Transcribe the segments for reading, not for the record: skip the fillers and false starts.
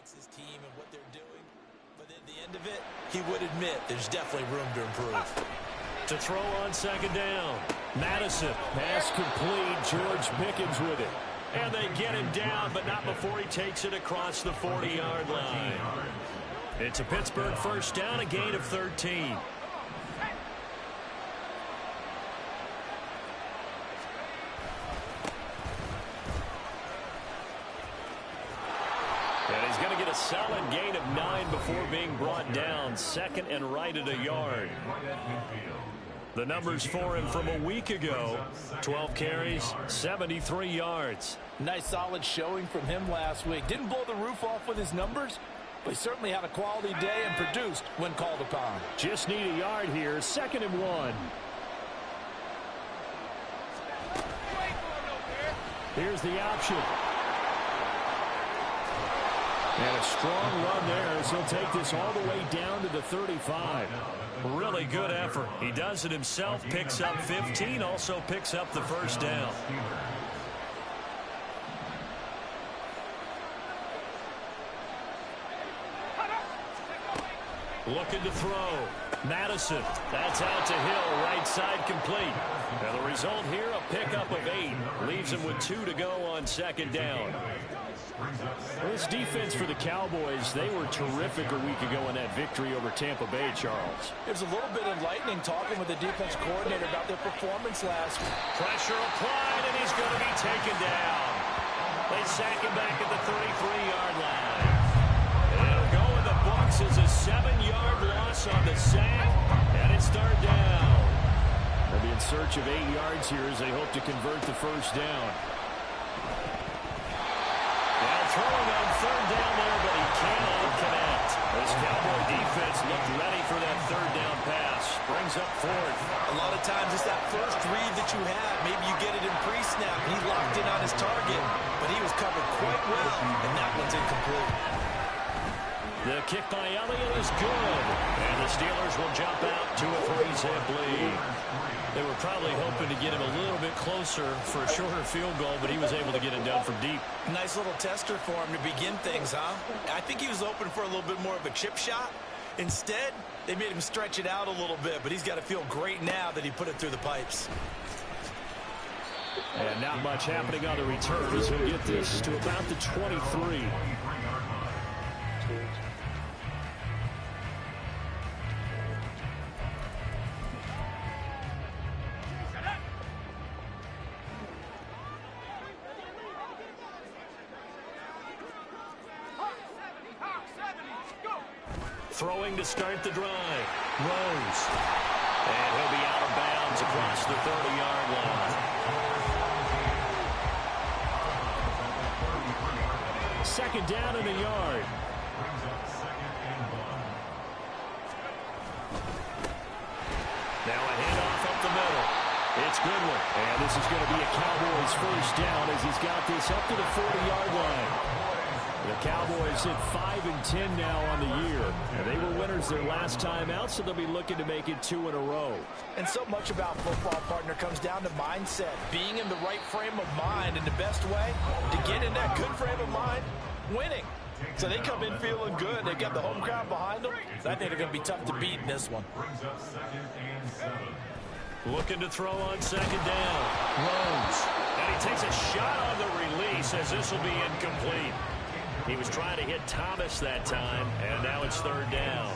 likes his team and what they're doing, but at the end of it, he would admit there's definitely room to improve. To throw on second down, Madison. Pass complete. George Pickens with it. And they get him down, but not before he takes it across the 40-yard line. It's a Pittsburgh first down, a gain of 13. And he's going to get a solid gain of 9 before being brought down. Second and right at a yard. The numbers for him from a week ago: 12 carries, 73 yards. Nice solid showing from him last week. Didn't blow the roof off with his numbers, but he certainly had a quality day and produced when called upon. Just need a yard here. 2nd and 1. Here's the option. And a strong run there as he'll take this all the way down to the 35. Really good effort. He does it himself, picks up 15, also picks up the first down. Looking to throw. Madison. That's out to Hill. Right side complete. And the result here, a pickup of 8. Leaves him with 2 to go on second down. Well, this defense for the Cowboys, they were terrific a week ago in that victory over Tampa Bay, Charles. It was a little bit enlightening talking with the defense coordinator about their performance last week. Pressure applied, and he's going to be taken down. They sack him back at the 33-yard line. It'll go in the books as a 7-yard loss on the sack, and it's third down. They'll be in search of 8 yards here as they hope to convert the first down. Throwing on third down there, but he cannot connect. This Cowboy defense looked ready for that third down pass. Brings up fourth. A lot of times it's that first read that you have. Maybe you get it in pre-snap. He locked in on his target, but he was covered quite well, and that one's incomplete. The kick by Elliott is good. And the Steelers will jump out to a 3-zip lead. They were probably hoping to get him a little bit closer for a shorter field goal, but he was able to get it done from deep. Nice little tester for him to begin things, huh? I think he was open for a little bit more of a chip shot. Instead, they made him stretch it out a little bit, but he's got to feel great now that he put it through the pipes. And not much happening on the return as he'll get this to about the 23. Throwing to start the drive. Rose. And he'll be out of bounds across the 30-yard line. Second down in the yard. Now a handoff up the middle. It's Goodwin. And this is going to be a Cowboys first down as he's got this up to the 40-yard line. The Cowboys hit 5-10 now on the year. And they were winners their last time out, so they'll be looking to make it 2 in a row. And so much about football, partner, comes down to mindset. Being in the right frame of mind, and the best way to get in that good frame of mind, winning. So they come in feeling good. They've got the home crowd behind them. So I think they're going to be tough to beat in this one. Looking to throw on second down. Rose. And he takes a shot on the release as this will be incomplete. He was trying to hit Thomas that time, and now it's third down.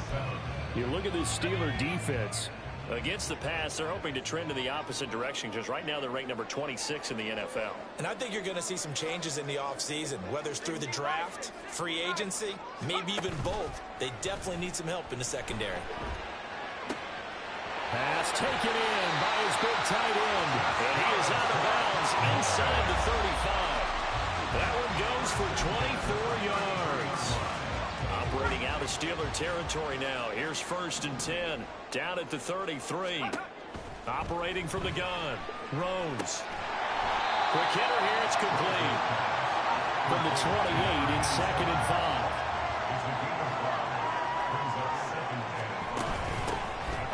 You look at this Steeler defense. Against the pass, they're hoping to trend in the opposite direction because right now they're ranked number 26 in the NFL. And I think you're going to see some changes in the offseason, whether it's through the draft, free agency, maybe even both. They definitely need some help in the secondary. Pass taken in by his big tight end. And he is out of bounds inside the 35. That one goes for 24 yards. Operating out of Steeler territory now. Here's 1st and 10. Down at the 33. Operating from the gun. Rose. Quick hitter here. It's complete. From the 28, it's 2nd and 5.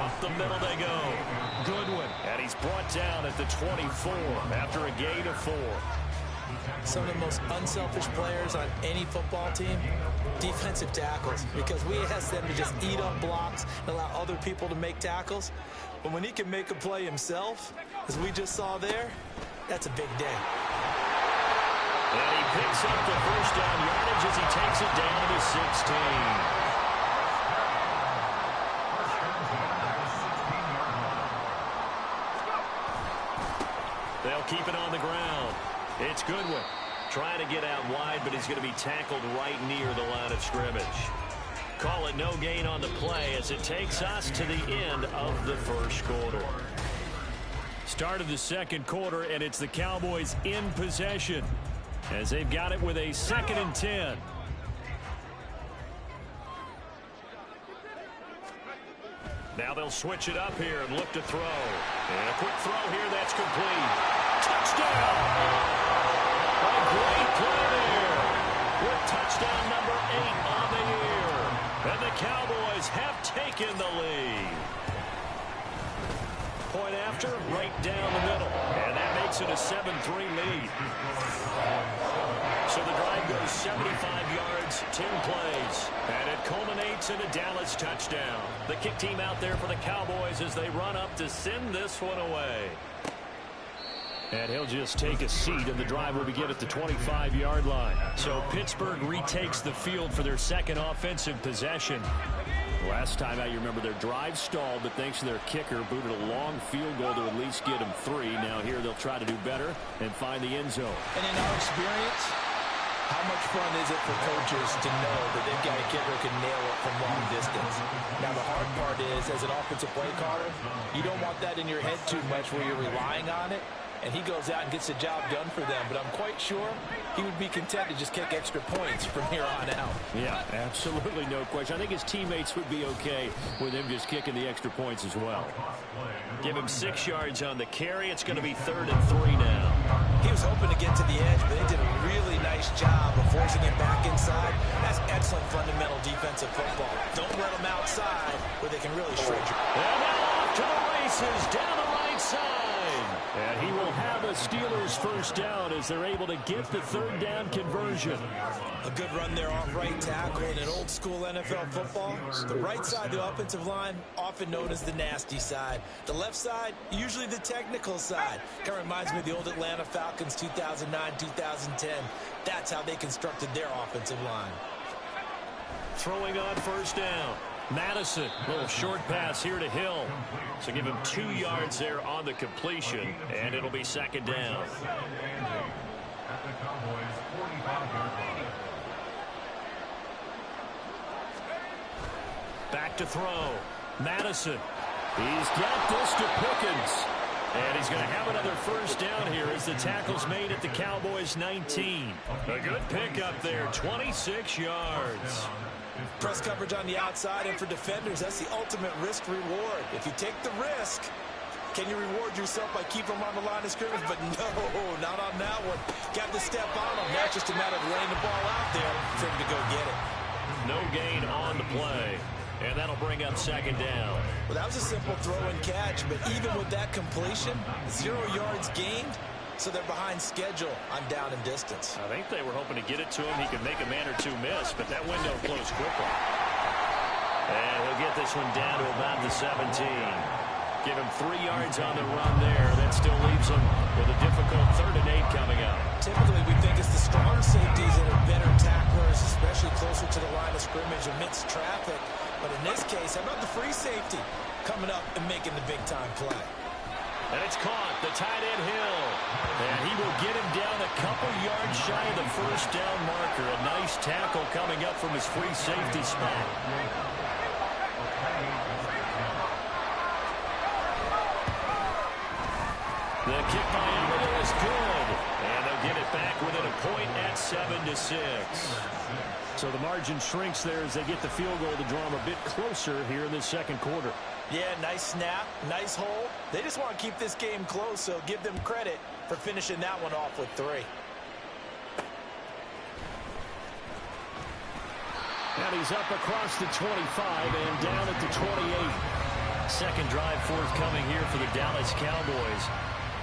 Up the middle they go. Goodwin. And he's brought down at the 24 after a gain of 4. Some of the most unselfish players on any football team, defensive tackles, because we ask them to just eat up blocks and allow other people to make tackles. But when he can make a play himself, as we just saw there, that's a big day. And he picks up the first down yardage as he takes it down to 16. They'll keep it on the ground. It's Goodwin trying to get out wide, but he's going to be tackled right near the line of scrimmage. Call it no gain on the play as it takes us to the end of the first quarter. Start of the second quarter, and it's the Cowboys in possession as they've got it with a 2nd and 10. Now they'll switch it up here and look to throw. And a quick throw here that's complete. Touchdown! A great play there with touchdown number 8 on the year. And the Cowboys have taken the lead. Point after, right down the middle. And that makes it a 7-3 lead. So the drive goes 75 yards, 10 plays. And it culminates in a Dallas touchdown. The kick team out there for the Cowboys as they run up to send this one away. And he'll just take a seat, and the drive will begin at the 25-yard line. So Pittsburgh retakes the field for their second offensive possession. Last time out, you remember their drive stalled, but thanks to their kicker, booted a long field goal to at least get them 3. Now here they'll try to do better and find the end zone. And in our experience, how much fun is it for coaches to know that they've got a kicker who can nail it from long distance? Now, the hard part is, as an offensive play caller, you don't want that in your head too much where you're relying on it. And he goes out and gets the job done for them. But I'm quite sure he would be content to just kick extra points from here on out. Yeah, absolutely no question. I think his teammates would be okay with him just kicking the extra points as well. Give him 6 yards on the carry. It's going to be 3rd and 3 now. He was hoping to get to the edge, but they did a really nice job of forcing him back inside. That's excellent fundamental defensive football. Don't let him outside where they can really shred you. And now off to the races down the right side. And he will have a Steelers first down as they're able to get the 3rd down conversion. A good run there off right tackle in an old school NFL football. The right side of the offensive line, often known as the nasty side. The left side, usually the technical side. Kind of reminds me of the old Atlanta Falcons 2009-2010. That's how they constructed their offensive line. Throwing on first down. Madison, little short pass here to Hill. So give him 2 yards there on the completion, and it'll be 2nd down. Back to throw. Madison. He's got this to Pickens. And he's going to have another first down here as the tackle's made at the Cowboys' 19. A good pickup there, 26 yards. Press coverage on the outside, and for defenders, that's the ultimate risk-reward. If you take the risk, can you reward yourself by keeping them on the line of scrimmage? But no, not on that one. Got to step on them. Now it's just a matter of laying the ball out there for him to go get it. No gain on the play. And that'll bring up 2nd down. Well, that was a simple throw and catch, but even with that completion, 0 yards gained, so they're behind schedule on down and distance. I think they were hoping to get it to him. He could make a man or two miss, but that window closed quickly. And he'll get this one down to about the 17. Give him 3 yards on the run there. That still leaves him with a difficult 3rd and 8 coming up. Typically, we think it's the strong safeties that are better tacklers, especially closer to the line of scrimmage amidst traffic. But in this case, how about the free safety coming up and making the big-time play? And it's caught, the tight end Hill. And he will get him down a couple yards shy of the first down marker. A nice tackle coming up from his free safety spot. The kick by Amadio is good. And they'll get it back within a point at 7-6. So the margin shrinks there as they get the field goal to draw them a bit closer here in this second quarter. Yeah, nice snap, nice hole. They just want to keep this game close, so give them credit for finishing that one off with 3. And he's up across the 25 and down at the 28. Second drive forthcoming here for the Dallas Cowboys.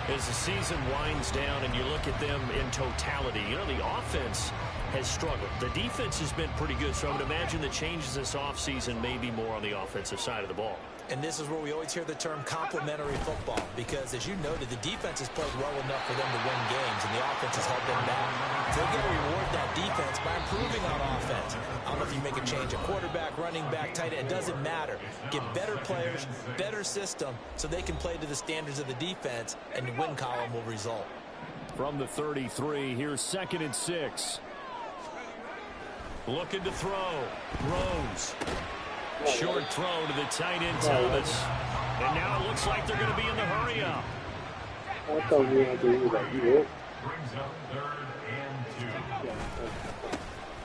As the season winds down and you look at them in totality, you know, the offense has struggled. The defense has been pretty good, so I would imagine the changes this offseason may be more on the offensive side of the ball. And this is where we always hear the term complementary football, because as you noted, the defense has played well enough for them to win games, and the offense has held them back. So they're going to reward that defense by improving on offense. I don't know if you make a change at quarterback, running back, tight end, it doesn't matter. Get better players, better system, so they can play to the standards of the defense, and the win column will result. From the 33, here's 2nd and 6. Looking to throw. Rose. Short throw to the tight end, Thomas. And now it looks like they're going to be in the hurry-up.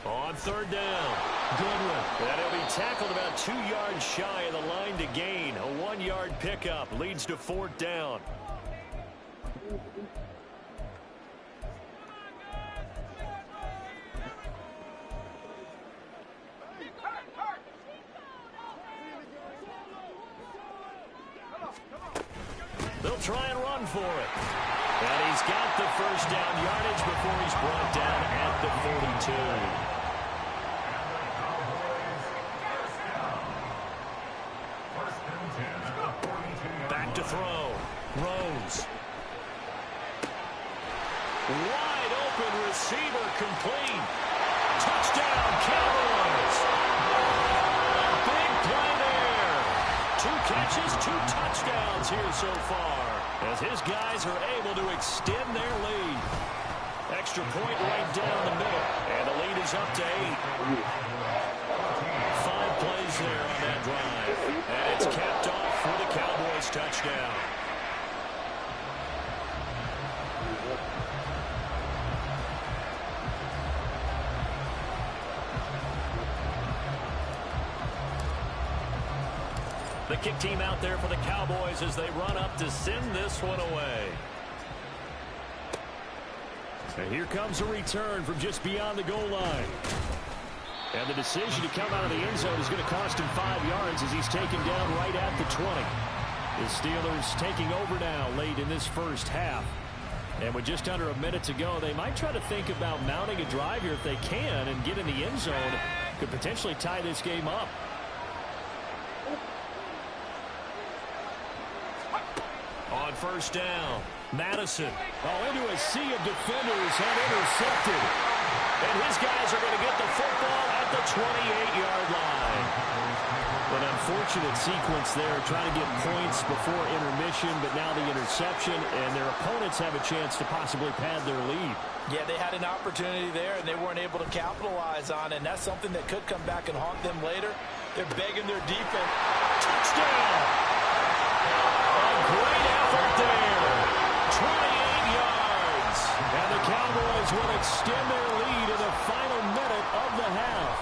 On 3rd down. Goodwin. And he'll be tackled about 2 yards shy of the line to gain. A 1-yard pickup leads to 4th down. They'll try and run for it. And he's got the first down yardage before he's brought down at the 42. Back to throw. Rose. Wide open receiver complete. Touchdown, Cowboys. Big play there. 2 catches, 2 touchdowns here so far, as his guys are able to extend their lead. Extra point right down the middle, and the lead is up to 8. 5 plays there on that drive, and it's capped off for the Cowboys touchdown. The kick team out there for the Cowboys as they run up to send this one away. And here comes a return from just beyond the goal line. And the decision to come out of the end zone is going to cost him 5 yards as he's taken down right at the 20. The Steelers taking over now late in this first half. And with just under a minute to go, they might try to think about mounting a drive here if they can and get in the end zone. Could potentially tie this game up. On 1st down, Madison. Into a sea of defenders and intercepted. And his guys are going to get the football at the 28-yard line. An unfortunate sequence there, trying to get points before intermission, but now the interception, and their opponents have a chance to possibly pad their lead. Yeah, they had an opportunity there, and they weren't able to capitalize on it, and that's something that could come back and haunt them later. They're begging their defense. Touchdown! A great effort there. 28 yards. And the Cowboys will extend their lead in the final minute of the half.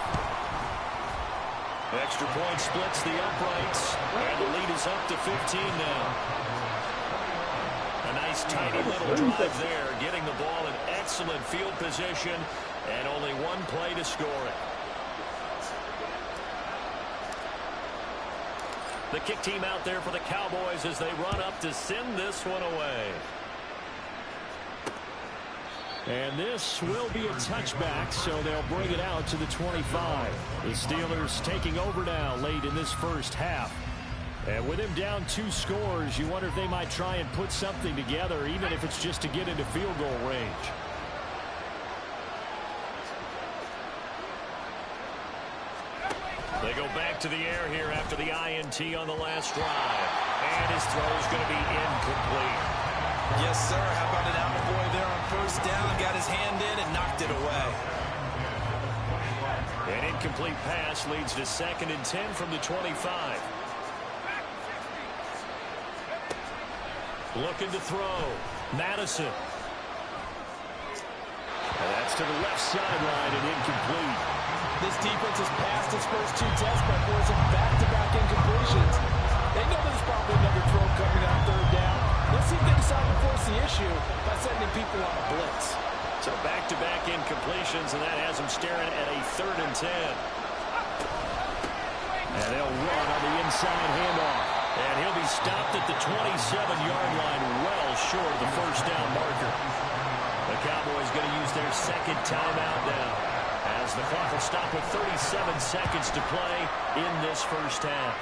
Extra point splits the uprights, and the lead is up to 15 now. A nice tiny little drive there, getting the ball in excellent field position, and only 1 play to score it. The kick team out there for the Cowboys as they run up to send this one away. And this will be a touchback, so they'll bring it out to the 25. The Steelers taking over now late in this first half. And with him down 2 scores, you wonder if they might try and put something together, even if it's just to get into field goal range. They go back to the air here after the INT on the last drive. And his throw is going to be incomplete. Yes, sir. How about an out-boy there on 1st down? Got his hand in and knocked it away. An incomplete pass leads to 2nd and 10 from the 25. Looking to throw. Madison. And that's to the left sideline and incomplete. This defense has passed its first 2 tests by forcing back-to-back incompletions. They know there's probably another throw coming on 3rd down. Let's see if they decide to force the issue by sending people on a blitz. So back-to-back incompletions, and that has them staring at a 3rd and 10. And they'll run on the inside handoff. And he'll be stopped at the 27-yard line, well short of the first down marker. The Cowboys going to use their second timeout now, as the clock will stop with 37 seconds to play in this first half.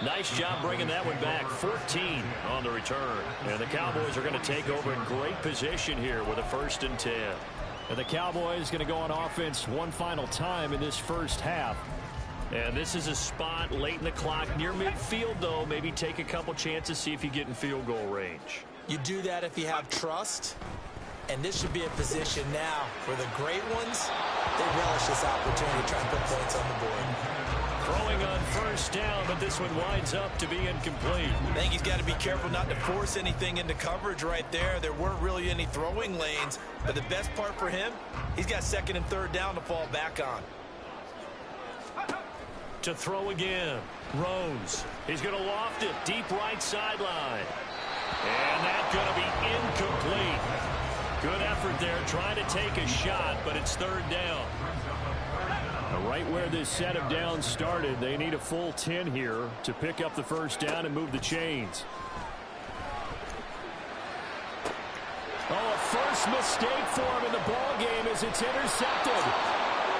Nice job bringing that one back. 14 on the return. And the Cowboys are going to take over in great position here with a 1st and 10. And the Cowboys going to go on offense one final time in this first half. And this is a spot late in the clock near midfield, though. Maybe take a couple chances, see if you get in field goal range. You do that if you have trust. And this should be a position now where the great ones, they relish this opportunity to try and put points on the board. Throwing on first down, but this one winds up to be incomplete. I think he's got to be careful not to force anything into coverage right there. There weren't really any throwing lanes, but the best part for him, he's got 2nd and 3rd down to fall back on. To throw again, Rose. He's going to loft it deep right sideline. And that's going to be incomplete. Good effort there, trying to take a shot, but it's 3rd down. Right where this set of downs started, they need a full 10 here to pick up the first down and move the chains. Oh, a first mistake for him in the ball game as it's intercepted.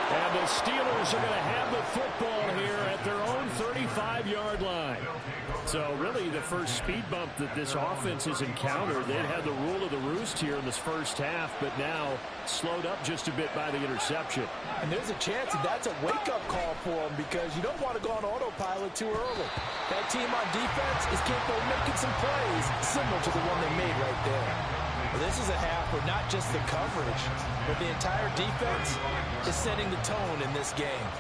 And the Steelers are going to have the football here at their own 35-yard line. So really the first speed bump that this offense has encountered. They'd had the rule of the roost here in this first half, but now slowed up just a bit by the interception. And there's a chance that that's a wake-up call for them, because you don't want to go on autopilot too early. That team on defense is capable of making some plays similar to the one they made right there. Well, this is a half where not just the coverage, but the entire defense is setting the tone in this game.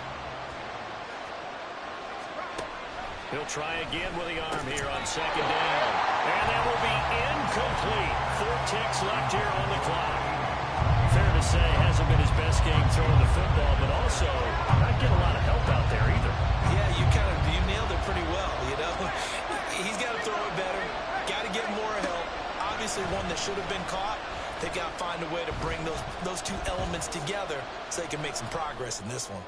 He'll try again with the arm here on 2nd down. And that will be incomplete. 4 ticks left here on the clock. Fair to say, hasn't been his best game throwing the football, but also not getting a lot of help out there either. Yeah, you nailed it pretty well, you know. He's got to throw it better. Got to get more help. Obviously one that should have been caught. They've got to find a way to bring those two elements together so they can make some progress in this one.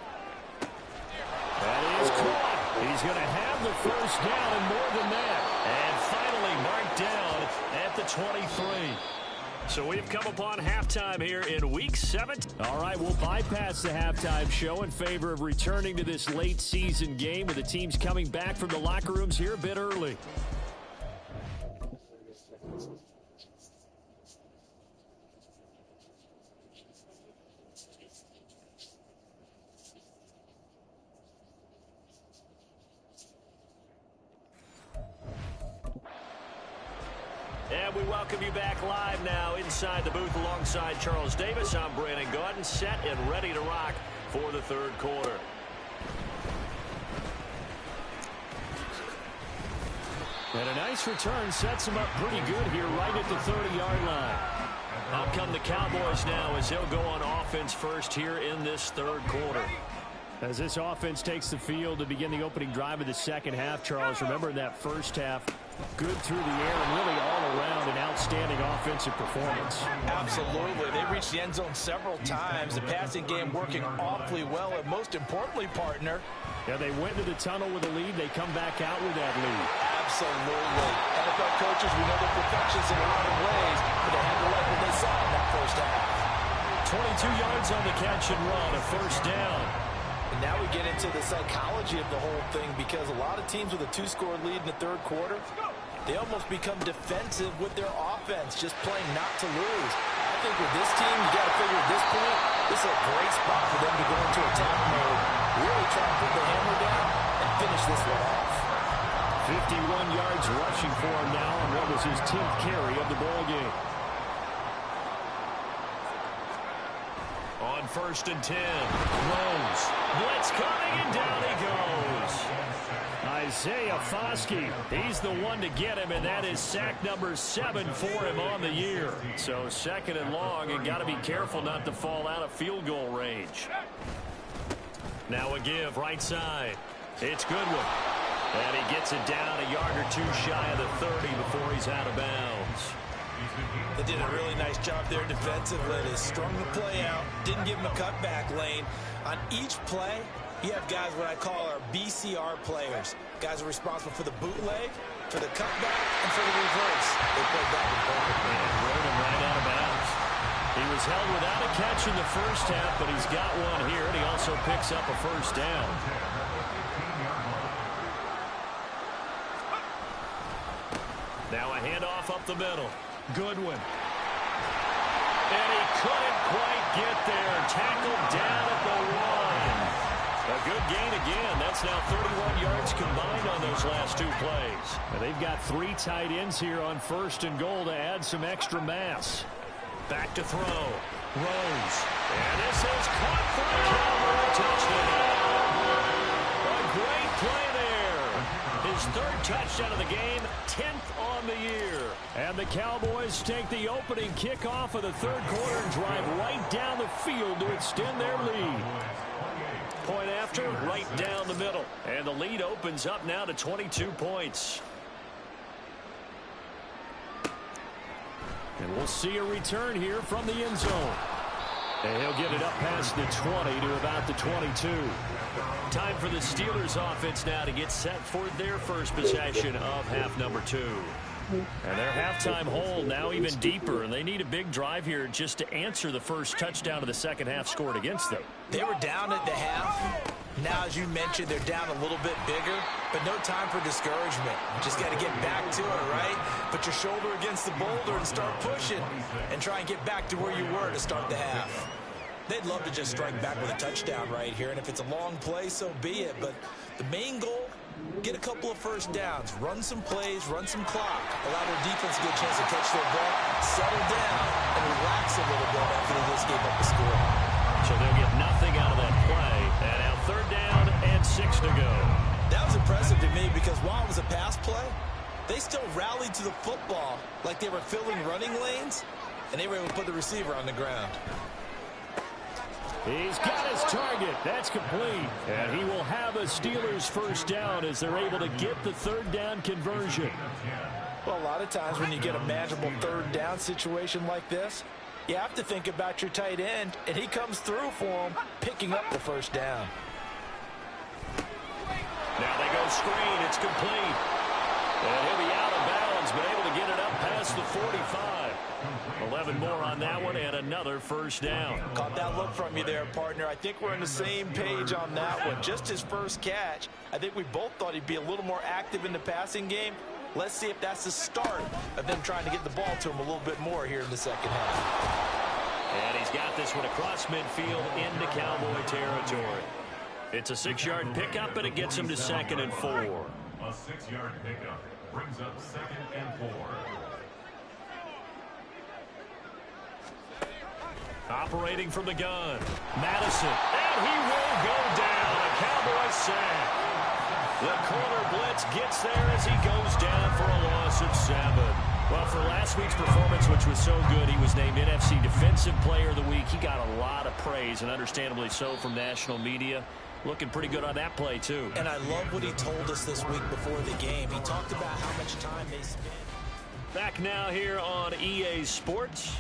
That is caught. He's going to have the first down and more than that. And finally marked down at the 23. So we've come upon halftime here in Week 7. All right, we'll bypass the halftime show in favor of returning to this late season game with the teams coming back from the locker rooms here a bit early. And we welcome you back live now inside the booth alongside Charles Davis. I'm Brandon Gaudin, set and ready to rock for the 3rd quarter. And a nice return sets him up pretty good here right at the 30-yard line. Out come the Cowboys now as they'll go on offense first here in this 3rd quarter. As this offense takes the field to begin the opening drive of the second half, Charles, remember in that first half, good through the air and really all around an outstanding offensive performance. Absolutely. They reached the end zone several times. The passing game working awfully well. And most importantly, partner, yeah, they went to the tunnel with a lead. They come back out with that lead. Absolutely. NFL coaches, we know they're perfectionists in a lot of ways, but they had to like what they saw in that first half. 22 yards on the catch and run, a first down. And now we get into the psychology of the whole thing, because a lot of teams with a 2-score lead in the 3rd quarter, they almost become defensive with their offense, just playing not to lose. I think with this team, you got to figure at this point, this is a great spot for them to go into attack mode, really try to put the hammer down and finish this one off. 51 yards rushing for him now on what was his 10th carry of the ball game. On 1st and 10, Rose. Blitz coming, and down he goes. Isaiah Foskey, he's the one to get him, and that is sack number 7 for him on the year. So 2nd and long, and got to be careful not to fall out of field goal range. Now a give, right side. It's Goodwin. And he gets it down a yard or two shy of the 30 before he's out of bounds. They did a really nice job there defensively. They strung the play out, didn't give him a cutback lane. On each play, you have guys what I call our BCR players. Guys are responsible for the bootleg, for the cutback, and for the reverse. They played that one perfectly. And rode him right out of bounds. He was held without a catch in the first half, but he's got one here, and he also picks up a first down. Now a handoff up the middle. Goodwin. And he couldn't quite get there. Tackled down at the 1. A good gain again. That's now 31 yards combined on those last two plays. And they've got 3 tight ends here on 1st and goal to add some extra mass. Back to throw. Rose. And this is caught for a Cowboy touchdown. A great play there. His 3rd touchdown of the game, 10th on the year. And the Cowboys take the opening kickoff of the 3rd quarter and drive right down the field to extend their lead. Point after, right down the middle. And the lead opens up now to 22 points. And we'll see a return here from the end zone. And he'll get it up past the 20 to about the 22. Time for the Steelers offense now to get set for their first possession of half number 2. And their halftime hole now even deeper, and they need a big drive here just to answer the first touchdown of the second half scored against them. They were down at the half. Now, as you mentioned, they're down a little bit bigger, but no time for discouragement. Just got to get back to it, right? Put your shoulder against the boulder and start pushing and try and get back to where you were to start the half. They'd love to just strike back with a touchdown right here, and if it's a long play, so be it. But the main goal, get a couple of first downs, run some plays, run some clock, allow their defense to get a chance to catch their breath, settle down, and relax a little bit after they just gave up the score. So they'll get nothing out of that play. And now 3rd down and 6 to go. That was impressive to me because while it was a pass play, they still rallied to the football like they were filling running lanes, and they were able to put the receiver on the ground. He's got his target. That's complete. And he will have a Steelers first down as they're able to get the 3rd down conversion. Well, a lot of times when you get a manageable 3rd down situation like this, you have to think about your tight end, and he comes through for him, picking up the first down. Now they go screen. It's complete. And he'll be out of bounds, but able to get it up past the 45. 11 more on that one, and another first down. Caught that look from you there, partner. I think we're on the same page on that one. Just his first catch. I think we both thought he'd be a little more active in the passing game. Let's see if that's the start of them trying to get the ball to him a little bit more here in the second half. And he's got this one across midfield into Cowboy territory. It's a 6-yard pickup, and it gets him to 2nd and 4. A 6-yard pickup brings up 2nd and 4. Operating from the gun, Madison, and he will go down. A Cowboy sack. The corner blitz gets there as he goes down for a loss of 7. Well, for last week's performance, which was so good, he was named NFC Defensive Player of the Week. He got a lot of praise, and understandably so, from national media. Looking pretty good on that play, too. And I love what he told us this week before the game. He talked about how much time they spent. Back now here on EA Sports.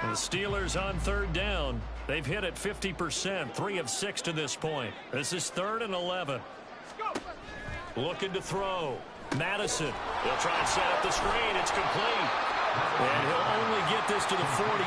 And the Steelers on 3rd down. They've hit it 50%, 3 of 6 to this point. This is 3rd and 11. Looking to throw. Madison. He'll try and set up the screen. It's complete. And he'll only get this to the 47.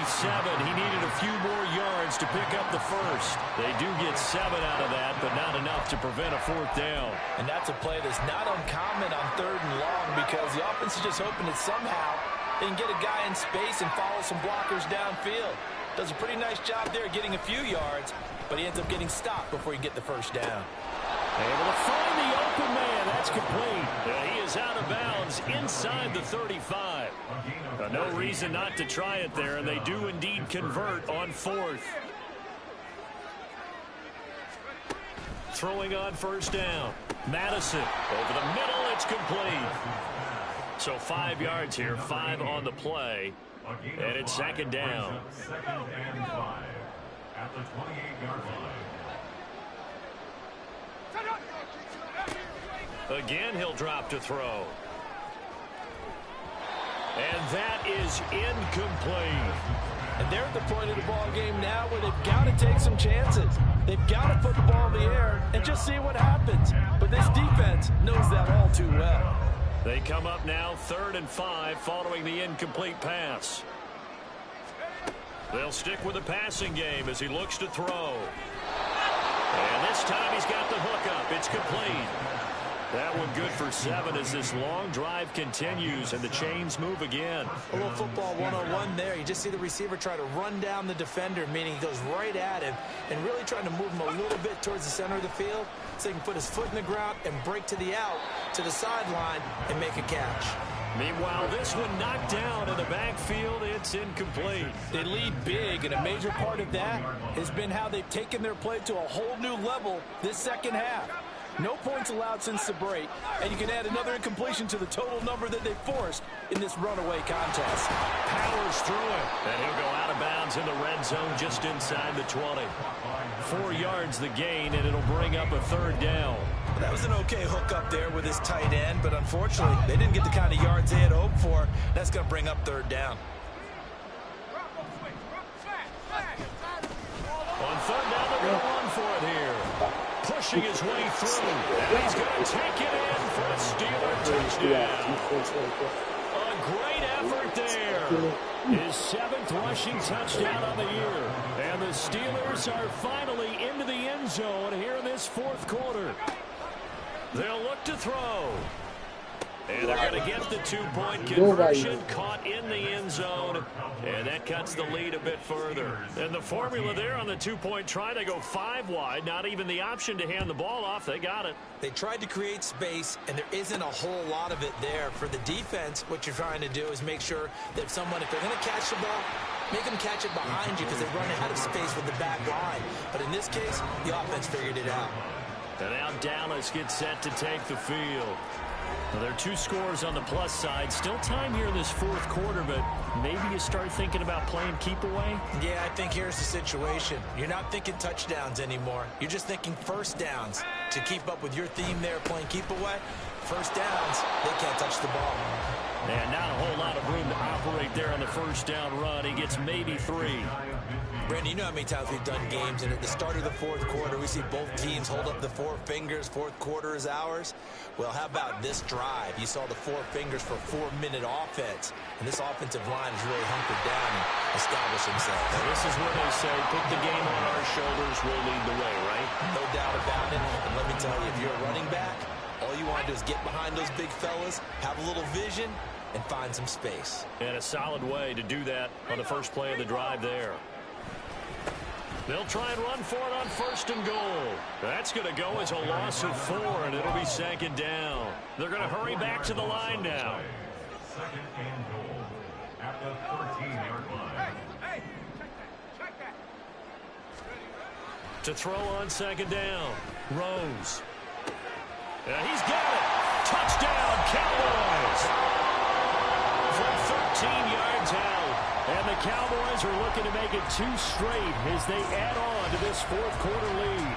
He needed a few more yards to pick up the first. They do get 7 out of that, but not enough to prevent a 4th down. And that's a play that's not uncommon on 3rd and long because the offense is just hoping that somehow they can get a guy in space and follow some blockers downfield. Does a pretty nice job there getting a few yards, but he ends up getting stopped before he can get the first down. Able to find the open man. That's complete. He is out of bounds inside the 35. No reason not to try it there, and they do indeed convert on 4th. Throwing on 1st down. Madison over the middle. It's complete. So 5 yards here, 5 on the play, and it's 2nd down. 2nd and 5 at the 28-yard line. Again, he'll drop to throw. And that is incomplete. And they're at the point of the ball game now where they've got to take some chances. They've got to put the ball in the air and just see what happens. But this defense knows that all too well. They come up now 3rd and 5 following the incomplete pass. They'll stick with the passing game as he looks to throw. And this time he's got the hook up. It's complete. That one good for 7 as this long drive continues and the chains move again. A little football 101 there. You just see the receiver try to run down the defender, meaning he goes right at him and really trying to move him a little bit towards the center of the field so he can put his foot in the ground and break to the out, to the sideline, and make a catch. Meanwhile, this one knocked down in the backfield. It's incomplete. They lead big, and a major part of that has been how they've taken their play to a whole new level this second half. No points allowed since the break, and you can add another incompletion to the total number that they forced in this runaway contest. Powers through it, and he'll go out of bounds in the red zone just inside the 20. 4 yards the gain, and it'll bring up a 3rd down. That was an okay hook up there with his tight end, but unfortunately, they didn't get the kind of yards they had hoped for. That's going to bring up 3rd down. On 3rd down, they're going to run for it here. Pushing his way through, and he's going to take it in for a Steeler touchdown. A great effort there. His 7th rushing touchdown of the year. And the Steelers are finally into the end zone here in this 4th quarter. They'll look to throw. And they're going to get the 2-point conversion, caught in the end zone, and that cuts the lead a bit further. And the formula there on the 2-point try, they go 5 wide, not even the option to hand the ball off. They got it. They tried to create space, and there isn't a whole lot of it there. For the defense, what you're trying to do is make sure that if they're going to catch the ball, make them catch it behind you because they run out of space with the back line. But in this case, the offense figured it out. And now Dallas gets set to take the field. Well, there are 2 scores on the plus side. Still time here in this 4th quarter, but maybe you start thinking about playing keep away? Yeah, I think here's the situation. You're not thinking touchdowns anymore. You're just thinking first downs. To keep up with your theme there, playing keep away, first downs, they can't touch the ball. And not a whole lot of room to operate there on the first down run. He gets maybe 3. Brandon, you know how many times we've done games, and at the start of the 4th quarter, we see both teams hold up the 4 fingers, 4th quarter is ours. Well, how about this drive? You saw the 4 fingers for 4-minute offense, and this offensive line is really hunkered down and established themselves. Now, this is where they say, put the game on our shoulders, we'll lead the way, right? No doubt about it, and let me tell you, if you're a running back, all you want to do is get behind those big fellas, have a little vision, and find some space. And a solid way to do that on the first play of the drive there. They'll try and run for it on 1st and goal. That's going to go as a loss of 4, and it'll be 2nd down. They're going to hurry back to the line now. 2nd and goal at the 13-yard line. To throw on 2nd down. Rose. He's got it. Touchdown, Cowboys. From 13 yards out. And the Cowboys are looking to make it 2 straight as they add on to this 4th quarter lead.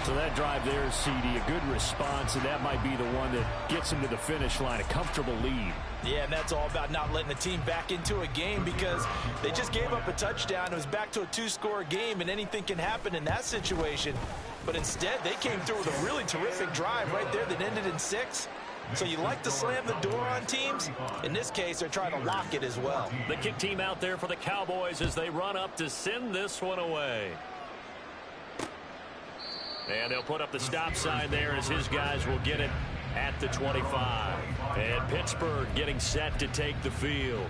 So that drive there, CD, a good response, and that might be the one that gets them to the finish line, a comfortable lead. Yeah, and that's all about not letting the team back into a game because they just gave up a touchdown. It was back to a 2-score game, and anything can happen in that situation. But instead, they came through with a really terrific drive right there that ended in 6. So you like to slam the door on teams? In this case, they're trying to lock it as well. The kick team out there for the Cowboys as they run up to send this one away. And they'll put up the stop sign there as his guys will get it at the 25. And Pittsburgh getting set to take the field.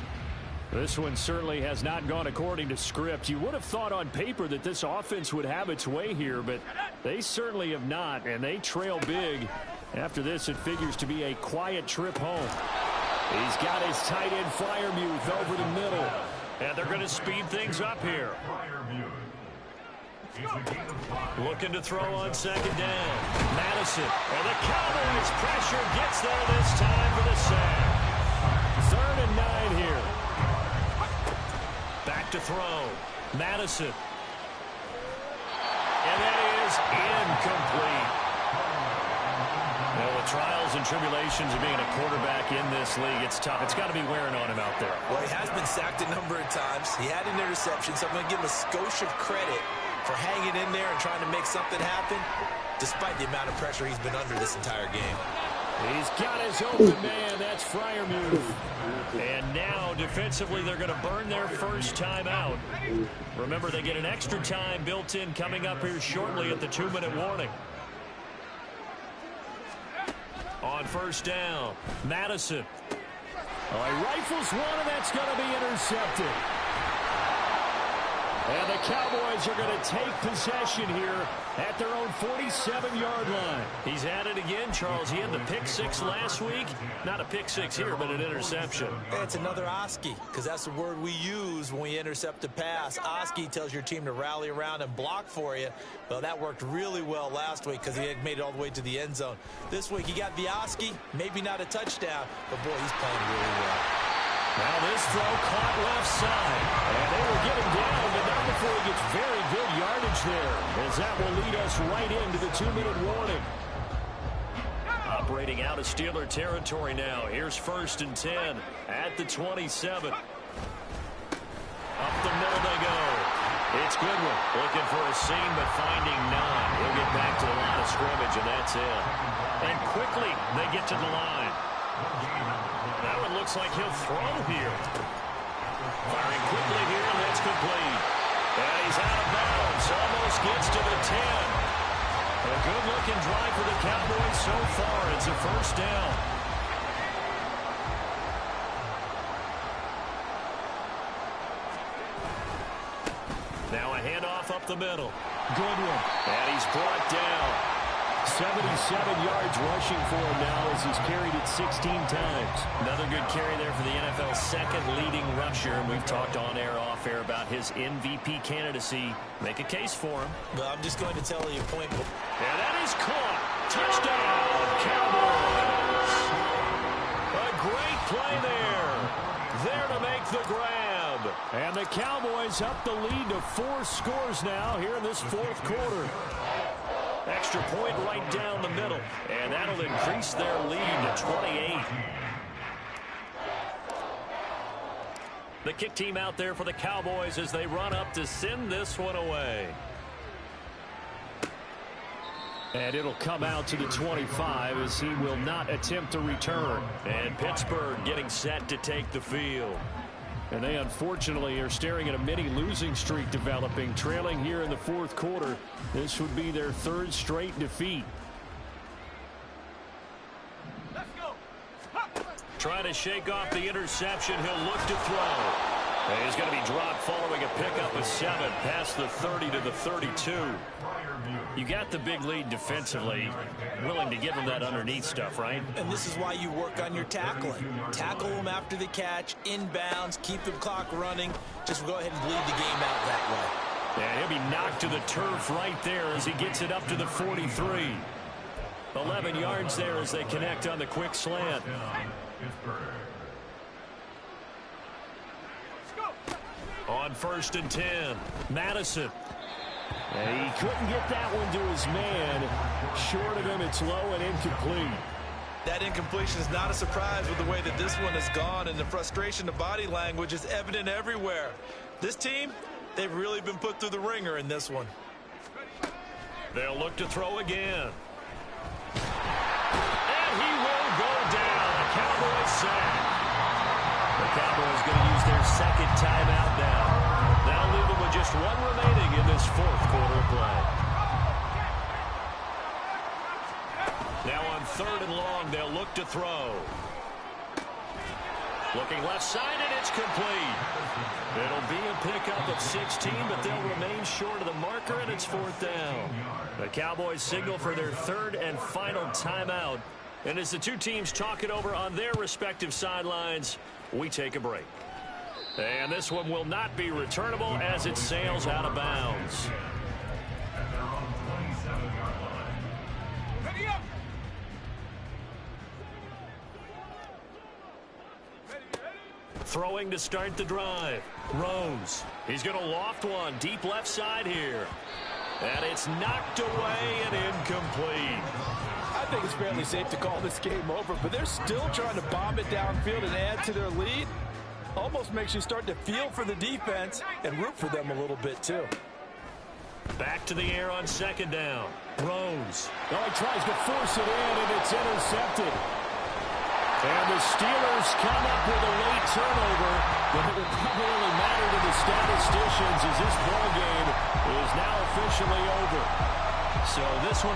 This one certainly has not gone according to script. You would have thought on paper that this offense would have its way here, but they certainly have not, and they trail big. After this, it figures to be a quiet trip home. He's got his tight end Freiermuth over the middle, and they're going to speed things up here. Looking to throw on 2nd down. Madison, and the Cowboys pressure gets there this time for the sack. 3rd and 9 here. Back to throw. Madison. And that is incomplete. Well, The trials and tribulations of being a quarterback in this league, it's tough. It's got to be wearing on him out there. Well, he has been sacked a number of times. He had an interception, so I'm going to give him a skosh of credit for hanging in there and trying to make something happen, despite the amount of pressure he's been under this entire game. He's got his open man. That's Freiermuth. And now, defensively, they're going to burn their first time out. Remember, they get an extra time built in coming up here shortly at the 2-minute warning. On first down, Madison. Oh, he rifles one, and that's going to be intercepted. And the Cowboys are going to take possession here at their own 47-yard line. He's at it again, Charles. He had the pick six last week. Not a pick six here, but an interception. It's another Oski, because that's the word we use when we intercept a pass. Oski tells your team to rally around and block for you. Well, that worked really well last week because he had made it all the way to the end zone. This week, he got the Oski, maybe not a touchdown, but boy, he's playing really well. Now this throw caught left side. And they will get him down, but not before he gets very good yardage there, as that will lead us right into the 2-minute warning. Operating out of Steeler territory now. Here's 1st and 10 at the 27. Up the middle they go. It's Goodwin looking for a seam, but finding none. He'll get back to the line of scrimmage, and that's it. And quickly they get to the line. That one looks like he'll throw here. Firing quickly here, and that's complete. And he's out of bounds. Almost gets to the 10. A good-looking drive for the Cowboys so far. It's a first down. Now a handoff up the middle. Goodwin. And he's brought down. 77 yards rushing for him now as he's carried it 16 times. Another good carry there for the NFL's second leading rusher. And we've talked on air, off air about his MVP candidacy. Make a case for him. Well, I'm just going to tell you a point. And that is caught. Touchdown, Cowboys. A great play there. There to make the grab. And the Cowboys up the lead to 4 scores now here in this 4th quarter. Extra point right down the middle. And that'll increase their lead to 28. The kick team out there for the Cowboys as they run up to send this one away. And it'll come out to the 25 as he will not attempt to return. And Pittsburgh getting set to take the field. And they unfortunately are staring at a mini losing streak developing, trailing here in the 4th quarter. This would be their 3rd straight defeat. Let's go. Trying to shake off the interception. He'll look to throw. And he's going to be dropped following a pickup of 7 past the 30 to the 32. You got the big lead defensively, willing to give him that underneath stuff, right? And this is why you work on your tackling. Tackle him after the catch, inbounds, keep the clock running. Just go ahead and bleed the game out that way. And he'll be knocked to the turf right there as he gets it up to the 43. 11 yards there as they connect on the quick slant. On 1st and 10, Madison. And he couldn't get that one to his man. Short of him, it's low and incomplete. That incompletion is not a surprise with the way that this one has gone, and the frustration, the body language is evident everywhere. This team, they've really been put through the ringer in this one. They'll look to throw again. And he will go down. The Cowboys sack. The Cowboys going to use their 2nd timeout now. That'll leave them with just 1 remaining in this 4th quarter play. Now on 3rd and long, they'll look to throw. Looking left side, and it's complete. It'll be a pickup of 16, but they'll remain short of the marker, and it's 4th down. The Cowboys signal for their 3rd and final timeout. And as the two teams talk it over on their respective sidelines, we take a break. And this one will not be returnable as it sails out of bounds. Throwing to start the drive. Rose. He's going to loft one deep left side here. And it's knocked away and incomplete. I think it's fairly safe to call this game over, but they're still trying to bomb it downfield and add to their lead. Almost makes you start to feel for the defense and root for them a little bit, too. Back to the air on second down. Rose. Oh, he tries to force it in, and it's intercepted. And the Steelers come up with a late turnover, but it will probably only matter to the statisticians as this ball game is now officially over. So this one